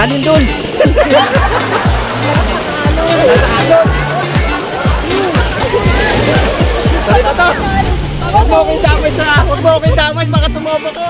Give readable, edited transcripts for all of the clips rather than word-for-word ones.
alon doon. Sorry na to. Huwag mo akong damay huwag mo akong damay, baka tumobo ko.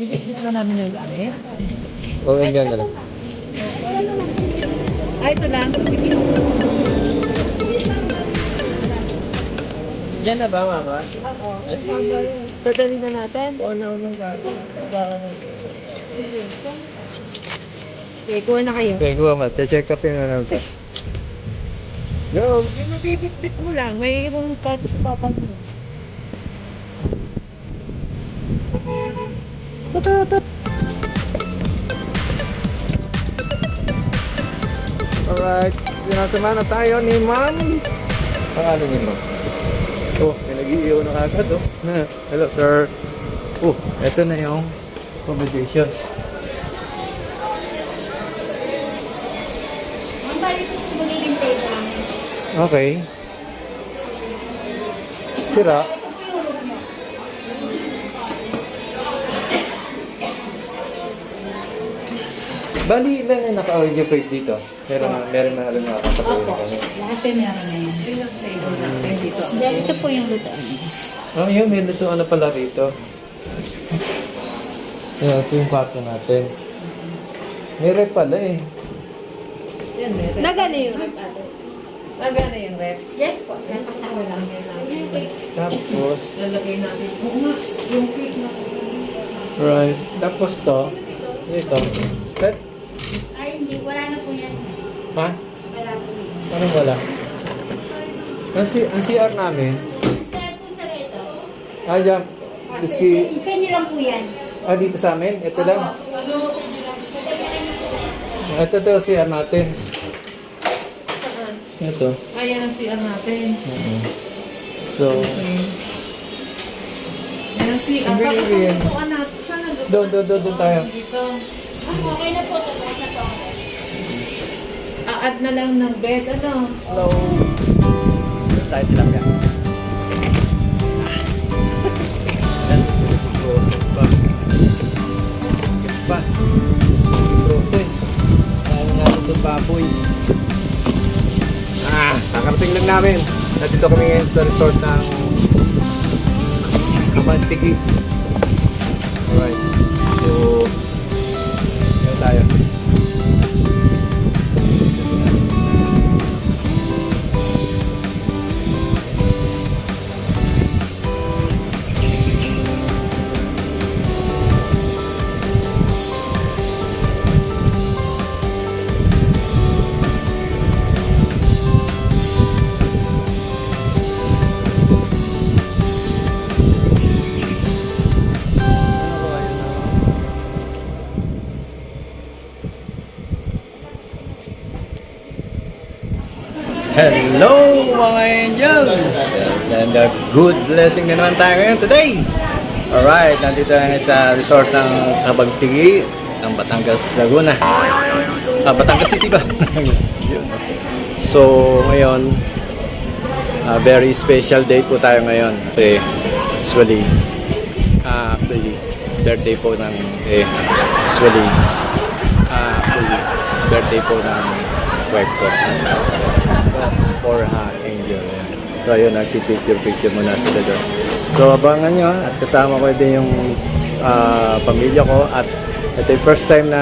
Dito na namin yung gamit. Oo, yung gano'n lang. Ay, ito lang. Sige. Yan na ba, mama? Oo. Dadali na natin. Oo na, unang gano'n. Okay, kuha na kayo. Okay, go, ma. Check up yun na natin. Go! Bibit mo lang. May ibang cut sa papa mo. Alright, sinasama na tayo ni Ma'am. Pangalan niyo, Ma'am? Oh, may nag-iiyaw na kagad, oh. Hello, sir. Oh, eto na yung accommodations. Okay. Sira. Bali lang yung naka-occupy dito. Pero meron na alam nakakasabay na kami. Lahat ay meron na yan. Dito. Ito po yung lutaan. Oh, yun. May lutuan na pala rito. Yan, ito yung kwarto natin. May rep pala eh. Yan, may rep. Nagano yung rep ate? Nagana yung rep. Yes po, sasaksak ko lang. Tapos, Lalagay natin. Oo nga, yung cake na. right. Tapos to, ito. Set? Ay, hindi. Wala na po yan. Ha? Wala po yan. Anong wala? Ang CR namin, Sir po sa ito. yan. Diski, Isa niyo lang po yan. dito sa amin, ito lang. Ito to, CR natin. Saan? Ito. Ayan ang CR natin. So, Okay. Yan ang CR. Hindi, Tapos hindi ang yan. lutuan natin. Saan ang lutuan? Doon tayo. Dito. Okay na po. Tapos na po. A-add na lang ng bed, ano? hello. Tayo tilapia. Process pa. Yes pa. Process. Kaya natin itong baboy. Kakarating lang namin. Nandito kami ngayon sa resort ng Kabantigi. Alright. So, yun tayo. Hello mga angels! And a good blessing na naman tayo ngayon today! Alright, nandito na sa resort ng Kabagtigi ng Batangas, Laguna. Batangas City ba? Yun. So ngayon, very special day po tayo ngayon. Kasi actually, birthday po ng birthday po ng wife ko. For Angel. So ayun, nagpipicture muna sila doon. So abangan nyo at kasama ko din yung pamilya ko at ito yung first time na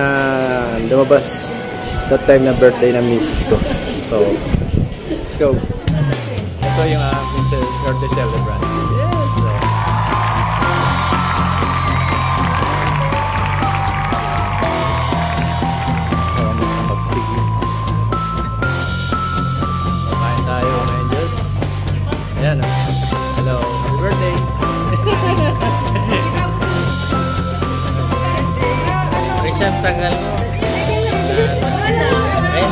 lumabas that time na birthday ng misis ko. So let's go. Ito yung birthday celebrant. Yes! Kain tayo ngayon, Diyos. Ayan, hello, happy birthday. Richard, tagal mo. Ayan.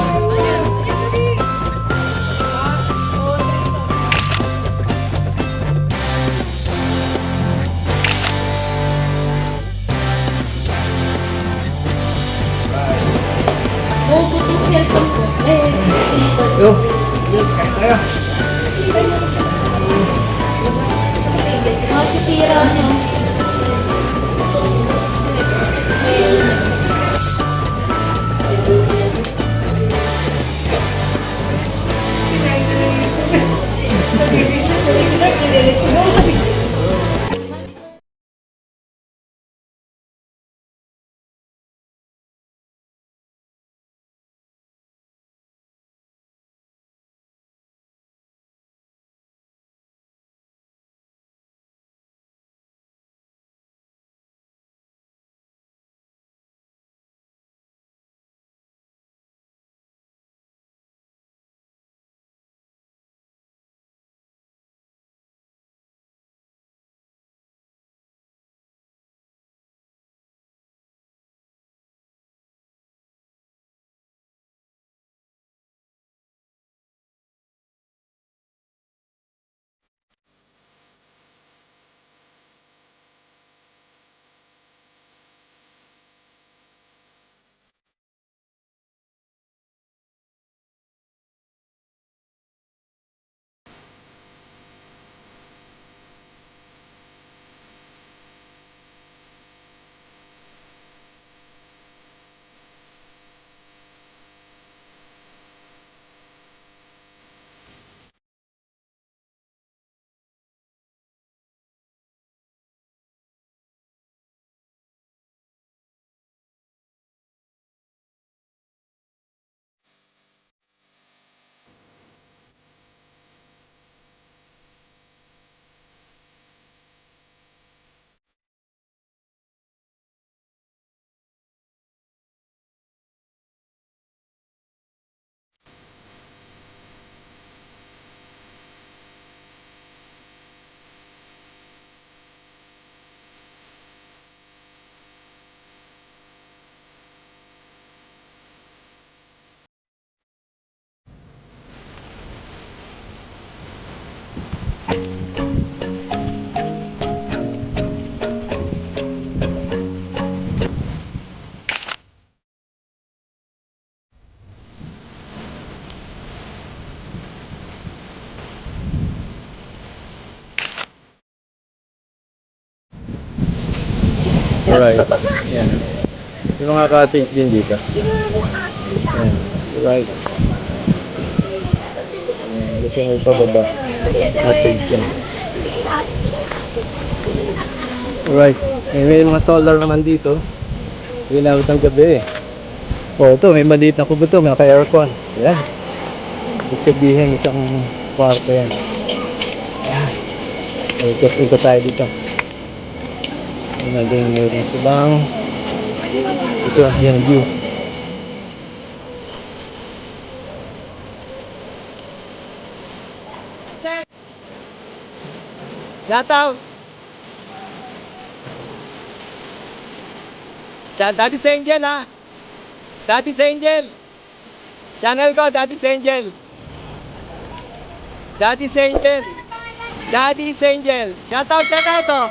Oh, buti yung cellphone ko. Go. Yes, kain tayo. Oh, sisira siya. Alright. Yan. Yung mga cottage din dito. Yan. Right. Yan. Gusto mo ipababa. Cottage yan. Alright. May mga solar naman dito. Ginawit ng gabi. Oh, ito. May maliit na kubo ito. May naka-aircon. Yan. Ibig sabihin, isang kwarto yan. Yan. Ikot tayo dito. Naging meron silang ito, yan view. Shout out! Daddy's Angel ha! Daddy's Angel! Channel ko, Daddy's Angel! Daddy's Angel! Daddy's Angel! Shout out oh!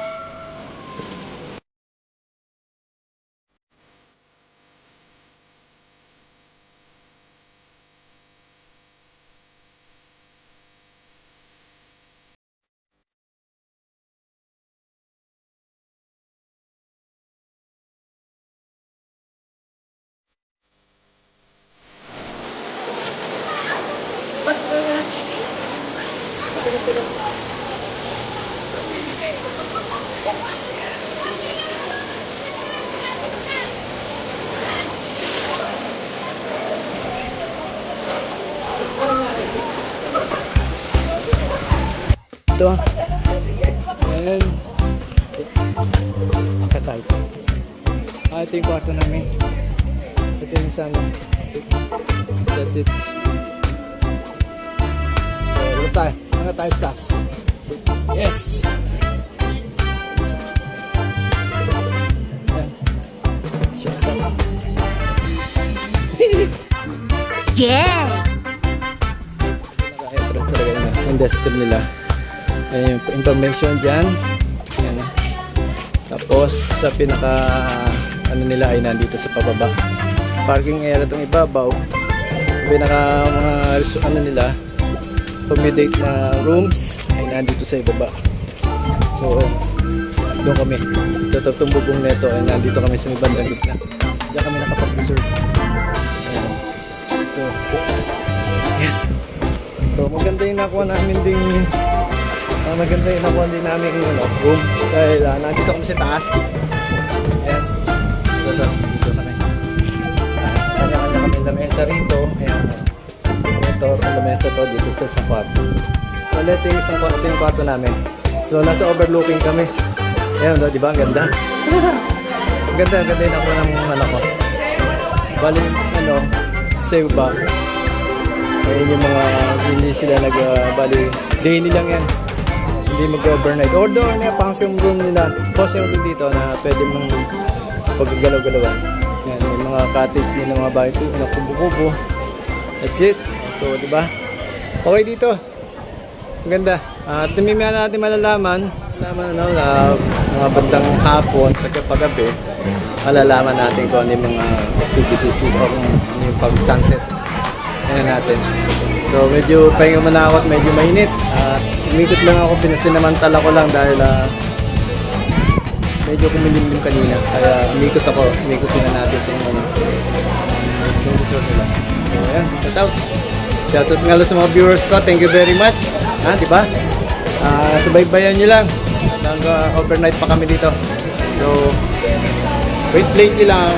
Ito. Ayan. Katay. Ito yung kwarto namin. Ito yung sana. That's it. Labas tayo. Mga tayo stars. Yes! Ayan. Shut up. Yeah! Naka-entrance talaga yun. Yung desktop nila. Ayan yung information dyan. Ayan. Tapos sa pinaka ano nila ay nandito sa pababa. Parking area itong ibabaw. Pinaka mga ano nila accommodate na rooms ay nandito sa ibaba. So doon kami. Ito itong bubong na ito ay nandito kami sa may bandang gitna. Diyan kami nakapag-reserve. Ayan. Ito. Yes. So maganda yung nakuha namin ding maganda yung nakuha din namin yung room dahil nandito kami sa taas. Ayan. Dito kami. Kanya-kanya kami lamesa rito. Ayan. Ito, ang lamesa to dito sa kwarto. So, ito yung isang kwarto yung kwarto namin. So, nasa overlooking kami. Ayan, di ba? Ang ganda. Ang ganda yung nakuha ng anak ko. Bali, save back. Ayan yung mga, hindi sila bali, daily lang yan. Hindi mag-overnight. Or doon na function room nila. Function room dito na pwede mong paggalaw-galawan. Yan, may mga cottage din ng mga bahay ko, na kubo-kubo. That's it. So, di ba? Okay dito. Ang ganda. At namimaya natin malalaman na mga bandang hapon sa paggabi, malalaman natin kung ano yung mga activities dito o kung ano yung pag-sunset. Yan natin. So, medyo pahinga muna ako at medyo mainit. Umikot lang ako, pinasinamantala ko lang dahil medyo kumilimlim kanina. Kaya umikutin na natin itong resort nila. So, ayan, shout out. Shout out nga sa mga viewers ko. Thank you very much. Diba? Subaybayan nyo lang. Overnight pa kami dito. So, wait lang.